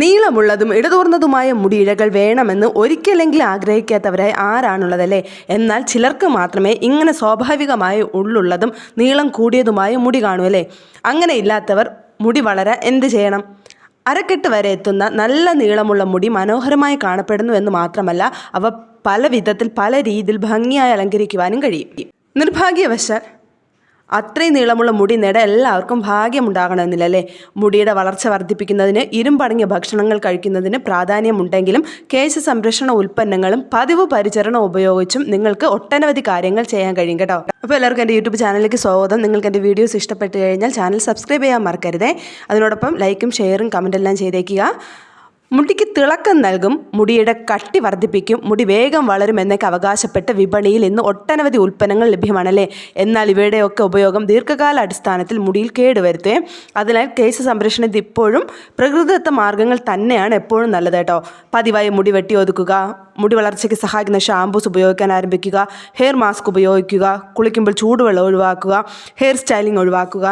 നീളമുള്ളതും ഇടതൂർന്നതുമായ മുടിയിഴകൾ വേണമെന്ന് ഒരിക്കലെങ്കിലും ആഗ്രഹിക്കാത്തവരായി ആരാണുള്ളതല്ലേ? എന്നാൽ ചിലർക്ക് മാത്രമേ ഇങ്ങനെ സ്വാഭാവികമായി ഉള്ളുള്ളതും നീളം കൂടിയതുമായ മുടി കാണുമല്ലേ? അങ്ങനെ ഇല്ലാത്തവർ മുടി വളരാൻ എന്ത് ചെയ്യണം? അരക്കെട്ട് വരെ എത്തുന്ന നല്ല നീളമുള്ള മുടി മനോഹരമായി കാണപ്പെടുന്നു എന്ന് മാത്രമല്ല, അവ പല വിധത്തിൽ പല രീതിയിൽ ഭംഗിയായി അലങ്കരിക്കുവാനും കഴിയും. നിർഭാഗ്യവശാൽ അത്രയും നീളമുള്ള മുടി നേടാൻ എല്ലാവർക്കും ഭാഗ്യമുണ്ടാകണമെന്നില്ലല്ലേ? മുടിയുടെ വളർച്ച വർദ്ധിപ്പിക്കുന്നതിന് ഇരുമ്പടങ്ങിയ ഭക്ഷണങ്ങൾ കഴിക്കുന്നതിന് പ്രാധാന്യമുണ്ടെങ്കിലും കേശ സംരക്ഷണ ഉൽപ്പന്നങ്ങളും പതിവ് പരിചരണം ഉപയോഗിച്ചും നിങ്ങൾക്ക് ഒട്ടനവധി കാര്യങ്ങൾ ചെയ്യാൻ കഴിയും കേട്ടോ. അപ്പോൾ എല്ലാവർക്കും എൻ്റെ യൂട്യൂബ് ചാനലിലേക്ക് സ്വാഗതം. നിങ്ങൾക്ക് എൻ്റെ വീഡിയോസ് ഇഷ്ടപ്പെട്ട് കഴിഞ്ഞാൽ ചാനൽ സബ്സ്ക്രൈബ് ചെയ്യാൻ മറക്കരുതേ. അതിനോടൊപ്പം ലൈക്കും ഷെയറും കമൻറ്റെല്ലാം ചെയ്തേക്കുക. മുടിക്ക് തിളക്കം നൽകും, മുടിയുടെ കട്ടി വർദ്ധിപ്പിക്കും, മുടി വേഗം വളരും എന്നൊക്കെ അവകാശപ്പെട്ട് വിപണിയിൽ ഇന്ന് ഒട്ടനവധി ഉൽപ്പന്നങ്ങൾ ലഭ്യമാണല്ലേ? എന്നാൽ ഇവയുടെയൊക്കെ ഉപയോഗം ദീർഘകാല അടിസ്ഥാനത്തിൽ മുടിയിൽ കേടുവരുത്തുകയും അതിനാൽ കേശ സംരക്ഷണത്തിൽ ഇപ്പോഴും പ്രകൃതിദത്ത മാർഗ്ഗങ്ങൾ തന്നെയാണ് എപ്പോഴും നല്ലത് കേട്ടോ. പതിവായി മുടി വെട്ടി ഒതുക്കുക, മുടി വളർച്ചയ്ക്ക് സഹായിക്കുന്ന ഷാമ്പൂസ് ഉപയോഗിക്കാൻ ആരംഭിക്കുക, ഹെയർ മാസ്ക് ഉപയോഗിക്കുക, കുളിക്കുമ്പോൾ ചൂടുവെള്ളം ഒഴിവാക്കുക, ഹെയർ സ്റ്റൈലിംഗ് ഒഴിവാക്കുക.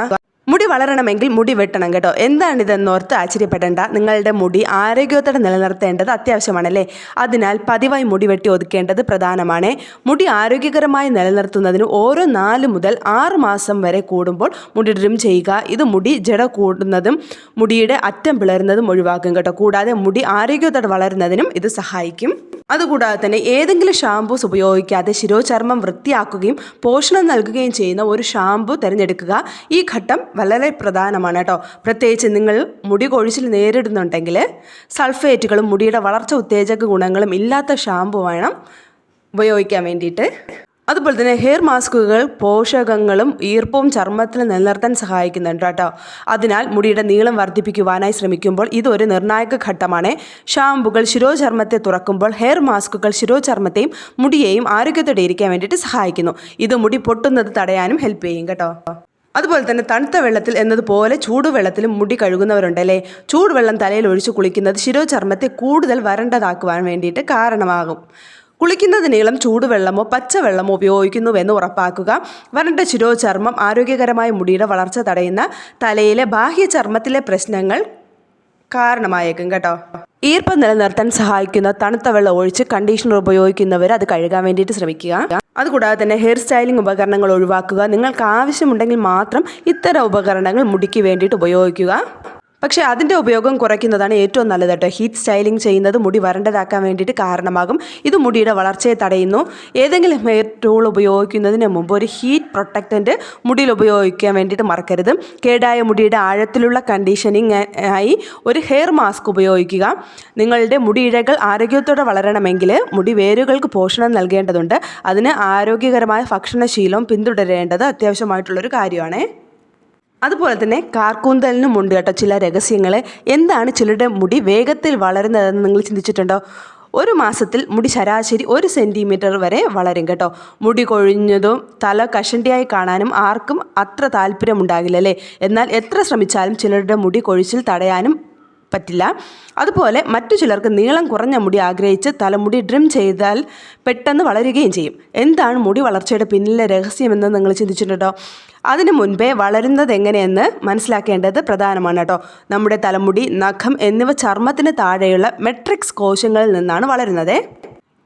മുടി വളരണമെങ്കിൽ മുടി വെട്ടണം കേട്ടോ. എന്താണിതെന്നോർത്ത് ആശ്ചര്യപ്പെടേണ്ട. നിങ്ങളുടെ മുടി ആരോഗ്യത്തോടെ നിലനിർത്തേണ്ടത് അത്യാവശ്യമാണല്ലേ? അതിനാൽ പതിവായി മുടി വെട്ടി ഒതുക്കേണ്ടത് പ്രധാനമാണ്. മുടി ആരോഗ്യകരമായി നിലനിർത്തുന്നതിന് ഓരോ 4 മുതൽ 6 മാസം വരെ കൂടുമ്പോൾ മുടി ട്രിം ചെയ്യുക. ഇത് മുടി ജട കൂടുന്നതും മുടിയുടെ അറ്റം പിളരുന്നതും ഒഴിവാക്കും കേട്ടോ. കൂടാതെ മുടി ആരോഗ്യത്തോടെ വളരുന്നതിനും ഇത് സഹായിക്കും. അതുകൂടാതെ തന്നെ ഏതെങ്കിലും ഷാമ്പൂസ് ഉപയോഗിക്കാതെ ശിരോചർമ്മം വൃത്തിയാക്കുകയും പോഷണം നൽകുകയും ചെയ്യുന്ന ഒരു ഷാമ്പു തിരഞ്ഞെടുക്കുക. ഈ ഘട്ടം വളരെ പ്രധാനമാണ് കേട്ടോ. പ്രത്യേകിച്ച് നിങ്ങൾ മുടി കൊഴിച്ചിൽ നേരിടുന്നുണ്ടെങ്കിൽ സൾഫേറ്റുകളും മുടിയുടെ വളർച്ച ഉത്തേജക ഗുണങ്ങളും ഇല്ലാത്ത ഷാമ്പു വേണം ഉപയോഗിക്കാൻ വേണ്ടിയിട്ട്. അതുപോലെ തന്നെ ഹെയർ മാസ്കുകൾ പോഷകങ്ങളും ഈർപ്പവും ചർമ്മത്തിൽ നിലനിർത്താൻ സഹായിക്കുന്നുണ്ട് കേട്ടോ. അതിനാൽ മുടിയുടെ നീളം വർദ്ധിപ്പിക്കുവാനായി ശ്രമിക്കുമ്പോൾ ഇതൊരു നിർണായക ഘട്ടമാണ്. ഷാമ്പുകൾ ശിരോചർമ്മത്തെ തുറക്കുമ്പോൾ ഹെയർ മാസ്കുകൾ ശിരോചർമ്മത്തെയും മുടിയെയും ആരോഗ്യത്തോടെ ഇരിക്കാൻ വേണ്ടിയിട്ട് സഹായിക്കുന്നു. ഇത് മുടി പൊട്ടുന്നത് തടയാനും ഹെൽപ്പ് ചെയ്യും കേട്ടോ. അതുപോലെ തന്നെ തണുത്ത വെള്ളത്തിൽ എന്നതുപോലെ ചൂടുവെള്ളത്തിലും മുടി കഴുകുന്നവരുണ്ടല്ലേ? ചൂടുവെള്ളം തലയിൽ ഒഴിച്ച് കുളിക്കുന്നത് ശിരോചർമ്മത്തെ കൂടുതൽ വരണ്ടതാക്കുവാൻ വേണ്ടിയിട്ട് കാരണമാകും. കുളിക്കുന്നത് നീളം ചൂടുവെള്ളമോ പച്ചവെള്ളമോ ഉപയോഗിക്കുന്നുവെന്ന് ഉറപ്പാക്കുക. വരണ്ട ശിരോചർമ്മം ആരോഗ്യകരമായ മുടിയുടെ വളർച്ച തടയുന്ന തലയിലെ ബാഹ്യ ചർമ്മത്തിലെ പ്രശ്നങ്ങൾ കാരണമായേക്കും കേട്ടോ. ഈർപ്പം നിലനിർത്താൻ സഹായിക്കുന്ന തണുത്ത വെള്ളം ഒഴിച്ച് കണ്ടീഷണർ ഉപയോഗിക്കുന്നവർ അത് കഴുകാൻ വേണ്ടിയിട്ട് ശ്രമിക്കുക. അതുകൂടാതെ തന്നെ ഹെയർ സ്റ്റൈലിംഗ് ഉപകരണങ്ങൾ ഒഴിവാക്കുക. നിങ്ങൾക്ക് ആവശ്യമുണ്ടെങ്കിൽ മാത്രം ഇത്തരം ഉപകരണങ്ങൾ മുടിക്ക് വേണ്ടിയിട്ട് ഉപയോഗിക്കുക. പക്ഷേ അതിൻ്റെ ഉപയോഗം കുറയ്ക്കുന്നതാണ് ഏറ്റവും നല്ലത് കേട്ടോ. ഹീറ്റ് സ്റ്റൈലിംഗ് ചെയ്യുന്നത് മുടി വരണ്ടതാക്കാൻ വേണ്ടിയിട്ട് കാരണമാകും. ഇത് മുടിയുടെ വളർച്ചയെ തടയുന്നു. ഏതെങ്കിലും ഹെയർ ടൂൾ ഉപയോഗിക്കുന്നതിന് മുമ്പ് ഒരു ഹീറ്റ് പ്രൊട്ടക്റ്റൻ്റ് മുടിയിൽ ഉപയോഗിക്കാൻ വേണ്ടിയിട്ട് മറക്കരുത്. കേടായ മുടിയുടെ ആഴത്തിലുള്ള കണ്ടീഷനിങ് ആയി ഒരു ഹെയർ മാസ്ക് ഉപയോഗിക്കുക. നിങ്ങളുടെ മുടിയിഴകൾ ആരോഗ്യത്തോടെ വളരണമെങ്കിൽ മുടി വേരുകൾക്ക് പോഷണം നൽകേണ്ടതുണ്ട്. അതിന് ആരോഗ്യകരമായ ഭക്ഷണശീലം പിന്തുടരേണ്ടത് അത്യാവശ്യമായിട്ടുള്ളൊരു കാര്യമാണ്. അതുപോലെ തന്നെ കാർക്കൂന്തലിനും ഉണ്ട് കേട്ടോ ചില രഹസ്യങ്ങൾ. എന്താണ് ചിലരുടെ മുടി വേഗത്തിൽ വളരുന്നതെന്ന് നിങ്ങൾ ചിന്തിച്ചിട്ടുണ്ടോ? ഒരു മാസത്തിൽ മുടി ശരാശരി 1 സെൻറ്റിമീറ്റർ വരെ വളരും കേട്ടോ. മുടി കൊഴിഞ്ഞതും തല കഷണ്ടിയായി കാണാനും ആർക്കും അത്ര താല്പര്യമുണ്ടാകില്ലല്ലേ? എന്നാൽ എത്ര ശ്രമിച്ചാലും ചിലരുടെ മുടി കൊഴിച്ചിൽ തടയാനും പറ്റില്ല. അതുപോലെ മറ്റു ചിലർക്ക് നീളം കുറഞ്ഞ മുടി ആഗ്രഹിച്ച് തലമുടി ട്രിം ചെയ്താൽ പെട്ടെന്ന് വളരുകയും ചെയ്യും. എന്താണ് മുടി വളർച്ചയുടെ പിന്നിലെ രഹസ്യമെന്ന് നിങ്ങൾ ചിന്തിച്ചിട്ടുണ്ടോ? അതിനു മുൻപേ വളരുന്നത് എങ്ങനെയെന്ന് മനസ്സിലാക്കേണ്ടത് പ്രധാനമാണ് കേട്ടോ. നമ്മുടെ തലമുടി, നഖം എന്നിവ ചർമ്മത്തിന് താഴെയുള്ള മെട്രിക്സ് കോശങ്ങളിൽ നിന്നാണ് വളരുന്നത്.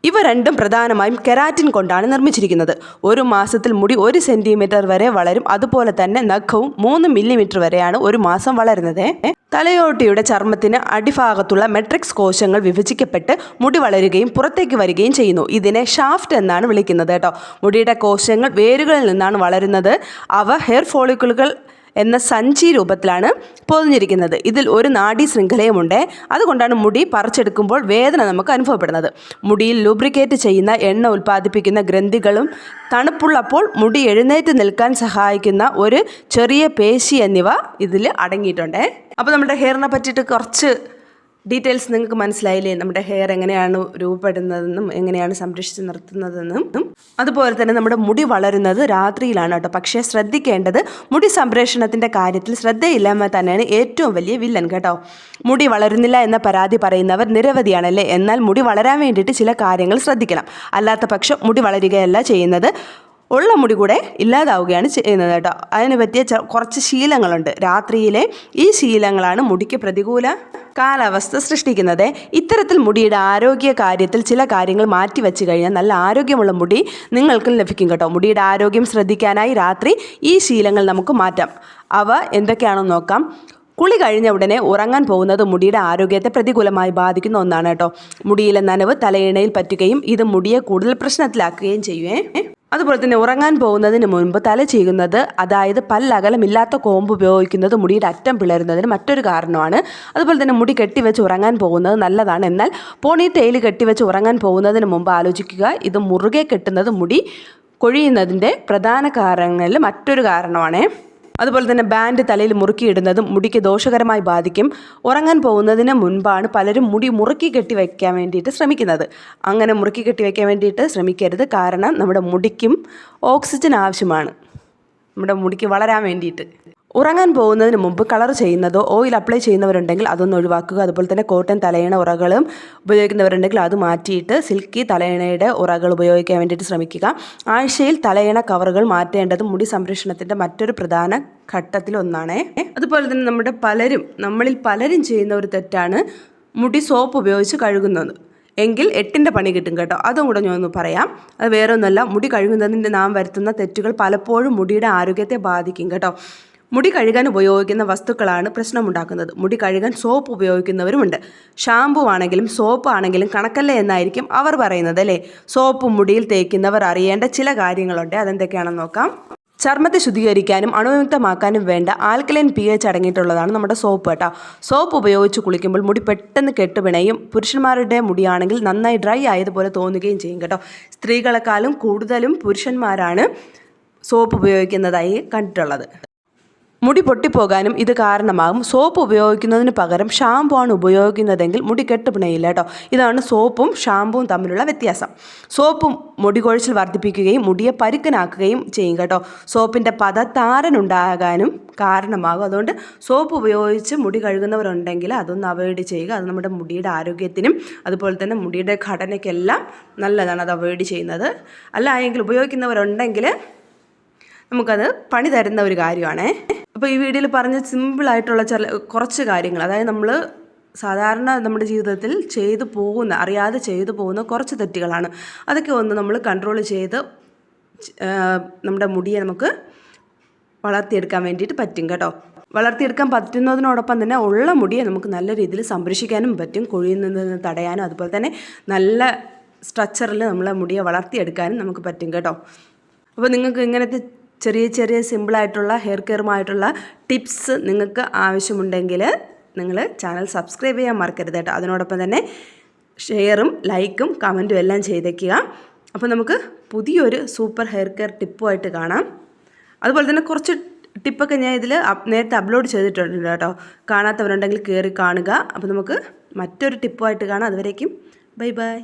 ഇവ രണ്ടും പ്രധാനമായും കെരാറ്റിൻ കൊണ്ടാണ് നിർമ്മിച്ചിരിക്കുന്നത്. ഒരു മാസത്തിൽ മുടി 1 സെൻറ്റിമീറ്റർ വരെ വളരും. അതുപോലെ തന്നെ നഖവും 3 മില്ലിമീറ്റർ വരെയാണ് ഒരു മാസം വളരുന്നത്. തലയോട്ടിയുടെ ചർമ്മത്തിന് അടിഭാഗത്തുള്ള മെട്രിക്സ് കോശങ്ങൾ വിഭജിക്കപ്പെട്ട് മുടി വളരുകയും പുറത്തേക്ക് വരികയും ചെയ്യുന്നു. ഇതിനെ ഷാഫ്റ്റ് എന്നാണ് വിളിക്കുന്നത് കേട്ടോ. മുടിയുടെ കോശങ്ങൾ വേരുകളിൽ നിന്നാണ് വളരുന്നത്. അവ ഹെയർ ഫോളിക്കിളുകൾ എന്ന സഞ്ചി രൂപത്തിലാണ് പൊതിഞ്ഞിരിക്കുന്നത്. ഇതിൽ ഒരു നാഡീ ശൃംഖലയുമുണ്ട്. അതുകൊണ്ടാണ് മുടി പറിച്ചെടുക്കുമ്പോൾ വേദന നമുക്ക് അനുഭവപ്പെടുന്നത്. മുടിയിൽ ലൂബ്രിക്കേറ്റ് ചെയ്യുന്ന എണ്ണ ഉൽപ്പാദിപ്പിക്കുന്ന ഗ്രന്ഥികളും തണുപ്പുള്ളപ്പോൾ മുടി എഴുന്നേറ്റ് നിൽക്കാൻ സഹായിക്കുന്ന ഒരു ചെറിയ പേശി എന്നിവ ഇതിൽ അടങ്ങിയിട്ടുണ്ട്. അപ്പോൾ നമ്മുടെ ഹെയറിനെ പറ്റിയിട്ട് കുറച്ച് ഡീറ്റെയിൽസ് നിങ്ങൾക്ക് മനസ്സിലായില്ലേ? നമ്മുടെ ഹെയർ എങ്ങനെയാണ് രൂപപ്പെടുന്നതെന്നും എങ്ങനെയാണ് സംരക്ഷിച്ച് നിർത്തുന്നതെന്നും. അതുപോലെ തന്നെ നമ്മുടെ മുടി വളരുന്നത് രാത്രിയിലാണ് കേട്ടോ. പക്ഷേ ശ്രദ്ധിക്കേണ്ടത് മുടി സംരക്ഷണത്തിൻ്റെ കാര്യത്തിൽ ശ്രദ്ധയില്ലായ്മ തന്നെയാണ് ഏറ്റവും വലിയ വില്ലൻ കേട്ടോ. മുടി വളരുന്നില്ല എന്ന പരാതി പറയുന്നവർ നിരവധിയാണല്ലേ? എന്നാൽ മുടി വളരാൻ വേണ്ടിയിട്ട് ചില കാര്യങ്ങൾ ശ്രദ്ധിക്കണം. അല്ലാത്ത പക്ഷം മുടി വളരുകയല്ല ചെയ്യുന്നത്. ഉള്ള മുടി കൂടെ ഇല്ലാതാവുകയാണ് ചെയ്യുന്നത് കേട്ടോ. അതിന് പറ്റിയ കുറച്ച് ശീലങ്ങളുണ്ട്. രാത്രിയിലെ ഈ ശീലങ്ങളാണ് മുടിക്ക് പ്രതികൂല കാലാവസ്ഥ സൃഷ്ടിക്കുന്നത്. ഇത്തരത്തിൽ മുടിയുടെ ആരോഗ്യ കാര്യത്തിൽ ചില കാര്യങ്ങൾ മാറ്റി വെച്ച് കഴിഞ്ഞാൽ നല്ല ആരോഗ്യമുള്ള മുടി നിങ്ങൾക്കും ലഭിക്കും കേട്ടോ. മുടിയുടെ ആരോഗ്യം ശ്രദ്ധിക്കാനായി രാത്രി ഈ ശീലങ്ങൾ നമുക്ക് മാറ്റാം. അവ എന്തൊക്കെയാണെന്ന് നോക്കാം. കുളി കഴിഞ്ഞ ഉടനെ ഉറങ്ങാൻ പോകുന്നത് മുടിയുടെ ആരോഗ്യത്തെ പ്രതികൂലമായി ബാധിക്കുന്ന ഒന്നാണ് കേട്ടോ. മുടിയിലെ നനവ് തലയിണയിൽ പറ്റുകയും ഇത് മുടിയെ കൂടുതൽ പ്രശ്നത്തിലാക്കുകയും ചെയ്യുവേ. അതുപോലെ തന്നെ ഉറങ്ങാൻ പോകുന്നതിന് മുൻപ് തല ചീകുന്നത്, അതായത് പല്ലകലമില്ലാത്ത കോമ്പ് ഉപയോഗിക്കുന്നത് മുടിയുടെ അറ്റം പിളരുന്നതിന് മറ്റൊരു കാരണമാണ്. അതുപോലെ തന്നെ മുടി കെട്ടിവെച്ച് ഉറങ്ങാൻ പോകുന്നത് നല്ലതാണ്. എന്നാൽ പോണി ടെയിൽ കെട്ടിവെച്ച് ഉറങ്ങാൻ പോകുന്നതിന് മുമ്പ് ആലോചിക്കുക. ഇത് മുറുകെ കെട്ടുന്നത് മുടി കൊഴിയുന്നതിൻ്റെ പ്രധാന കാരണങ്ങളിൽ മറ്റൊരു കാരണമാണ്. അതുപോലെ തന്നെ ബാൻഡ് തലയിൽ മുറുക്കിയിടുന്നതും മുടിക്ക് ദോഷകരമായി ബാധിക്കും. ഉറങ്ങാൻ പോകുന്നതിന് മുൻപാണ് പലരും മുടി മുറുക്കി കെട്ടി വയ്ക്കാൻ വേണ്ടിയിട്ട് ശ്രമിക്കുന്നത്. അങ്ങനെ മുറുക്കി കെട്ടി വയ്ക്കാൻ വേണ്ടിയിട്ട് ശ്രമിക്കരുത്. കാരണം നമ്മുടെ മുടിക്കും ഓക്സിജൻ ആവശ്യമാണ്, നമ്മുടെ മുടിക്ക് വളരാൻ വേണ്ടിയിട്ട്. ഉറങ്ങാൻ പോകുന്നതിന് മുമ്പ് കളർ ചെയ്യുന്നതോ ഓയിൽ അപ്ലൈ ചെയ്യുന്നവരുണ്ടെങ്കിൽ അതൊന്ന് ഒഴിവാക്കുക. അതുപോലെ തന്നെ കോട്ടൺ തലയിണ ഉറകളും ഉപയോഗിക്കുന്നവരുണ്ടെങ്കിൽ അത് മാറ്റിയിട്ട് സിൽക്കി തലയിണയുടെ ഉറകൾ ഉപയോഗിക്കാൻ വേണ്ടിയിട്ട് ശ്രമിക്കുക. ആഴ്ചയിൽ തലയിണ കവറുകൾ മാറ്റേണ്ടത് മുടി സംരക്ഷണത്തിൻ്റെ മറ്റൊരു പ്രധാന ഘട്ടത്തിലൊന്നാണ്. അതുപോലെ തന്നെ നമ്മളിൽ പലരും ചെയ്യുന്ന ഒരു തെറ്റാണ് മുടി സോപ്പ് ഉപയോഗിച്ച് കഴുകുന്നത്. എങ്കിൽ 8ൻ്റെ പണി കിട്ടും കേട്ടോ. അതും കൂടെ ഞാൻ ഒന്ന് പറയാം. അത് വേറെ ഒന്നുമല്ല, മുടി കഴുകുന്നതിൻ്റെ നാം വരുത്തുന്ന തെറ്റുകൾ പലപ്പോഴും മുടിയുടെ ആരോഗ്യത്തെ ബാധിക്കും കേട്ടോ. മുടി കഴുകാൻ ഉപയോഗിക്കുന്ന വസ്തുക്കളാണ് പ്രശ്നമുണ്ടാക്കുന്നത്. മുടി കഴുകാൻ സോപ്പ് ഉപയോഗിക്കുന്നവരുമുണ്ട്. ഷാമ്പു ആണെങ്കിലും സോപ്പ് ആണെങ്കിലും കണക്കല്ലേ എന്നായിരിക്കും അവർ പറയുന്നത് അല്ലേ. സോപ്പ് മുടിയിൽ തേക്കുന്നവർ അറിയേണ്ട ചില കാര്യങ്ങളുണ്ട്. അതെന്തൊക്കെയാണെന്ന് നോക്കാം. ചർമ്മത്തെ ശുദ്ധീകരിക്കാനും അണുവിമുക്തമാക്കാനും വേണ്ട ആൽക്കലൈൻ pH അടങ്ങിയിട്ടുള്ളതാണ് നമ്മുടെ സോപ്പ് കേട്ടോ. സോപ്പ് ഉപയോഗിച്ച് കുളിക്കുമ്പോൾ മുടി പെട്ടെന്ന് കെട്ടുപിണയും. പുരുഷന്മാരുടെ മുടിയാണെങ്കിൽ നന്നായി ഡ്രൈ ആയതുപോലെ തോന്നുകയും ചെയ്യും കേട്ടോ. സ്ത്രീകളെക്കാളും കൂടുതലും പുരുഷന്മാരാണ് സോപ്പ് ഉപയോഗിക്കുന്നതായി കണ്ടിട്ടുള്ളത്. മുടി പൊട്ടിപ്പോകാനും ഇത് കാരണമാകും. സോപ്പ് ഉപയോഗിക്കുന്നതിന് പകരം ഷാമ്പു ആണ് ഉപയോഗിക്കുന്നതെങ്കിൽ മുടി കെട്ടുപിണയില്ല കേട്ടോ. ഇതാണ് സോപ്പും ഷാമ്പുവും തമ്മിലുള്ള വ്യത്യാസം. സോപ്പും മുടി കൊഴിച്ചിൽ വർദ്ധിപ്പിക്കുകയും മുടിയെ പരുക്കനാക്കുകയും ചെയ്യും കേട്ടോ. സോപ്പിൻ്റെ താരനുണ്ടാകാനും കാരണമാകും. അതുകൊണ്ട് സോപ്പ് ഉപയോഗിച്ച് മുടി കഴുകുന്നവരുണ്ടെങ്കിൽ അതൊന്ന് അവോയ്ഡ് ചെയ്യുക. അത് നമ്മുടെ മുടിയുടെ ആരോഗ്യത്തിനും അതുപോലെ തന്നെ മുടിയുടെ ഘടനയ്ക്കെല്ലാം നല്ലതാണ് അത് അവോയ്ഡ് ചെയ്യുന്നത്. അല്ല എങ്കിൽ ഉപയോഗിക്കുന്നവരുണ്ടെങ്കിൽ നമുക്കത് പണി തരുന്ന ഒരു കാര്യമാണ്. അപ്പോൾ ഈ വീഡിയോയിൽ പറഞ്ഞ സിമ്പിളായിട്ടുള്ള കുറച്ച് കാര്യങ്ങൾ, അതായത് നമ്മൾ സാധാരണ നമ്മുടെ ജീവിതത്തിൽ അറിയാതെ ചെയ്തു പോകുന്ന കുറച്ച് തെറ്റുകളാണ്. അതൊക്കെ ഒന്ന് നമ്മൾ കൺട്രോൾ ചെയ്ത് നമ്മുടെ മുടിയെ നമുക്ക് വളർത്തിയെടുക്കാൻ വേണ്ടിയിട്ട് പറ്റും കേട്ടോ. വളർത്തിയെടുക്കാൻ പറ്റുന്നതിനോടൊപ്പം തന്നെ ഉള്ള മുടിയെ നമുക്ക് നല്ല രീതിയിൽ സംരക്ഷിക്കാനും പറ്റും. കൊഴിയുന്നതിന് തടയാനും അതുപോലെ തന്നെ നല്ല സ്ട്രക്ചറിൽ നമ്മളെ മുടിയെ വളർത്തിയെടുക്കാനും നമുക്ക് പറ്റും കേട്ടോ. അപ്പോൾ നിങ്ങൾക്ക് ഇങ്ങനത്തെ ചെറിയ സിമ്പിളായിട്ടുള്ള ഹെയർ കെയറുമായിട്ടുള്ള ടിപ്സ് നിങ്ങൾക്ക് ആവശ്യമുണ്ടെങ്കിൽ നിങ്ങൾ ചാനൽ സബ്സ്ക്രൈബ് ചെയ്യാൻ മറക്കരുത് കേട്ടോ. അതിനോടൊപ്പം തന്നെ ഷെയറും ലൈക്കും കമൻറ്റും എല്ലാം ചെയ്തേക്കുക. അപ്പോൾ നമുക്ക് പുതിയൊരു സൂപ്പർ ഹെയർ കെയർ ടിപ്പുമായിട്ട് കാണാം. അതുപോലെ തന്നെ കുറച്ച് ടിപ്പൊക്കെ ഞാൻ ഇതിൽ നേരത്തെ അപ്ലോഡ് ചെയ്തിട്ടുണ്ട് കേട്ടോ. കാണാത്തവരുണ്ടെങ്കിൽ കയറി കാണുക. അപ്പോൾ നമുക്ക് മറ്റൊരു ടിപ്പുമായിട്ട് കാണാം. അതുവരേക്കും ബൈ ബൈ.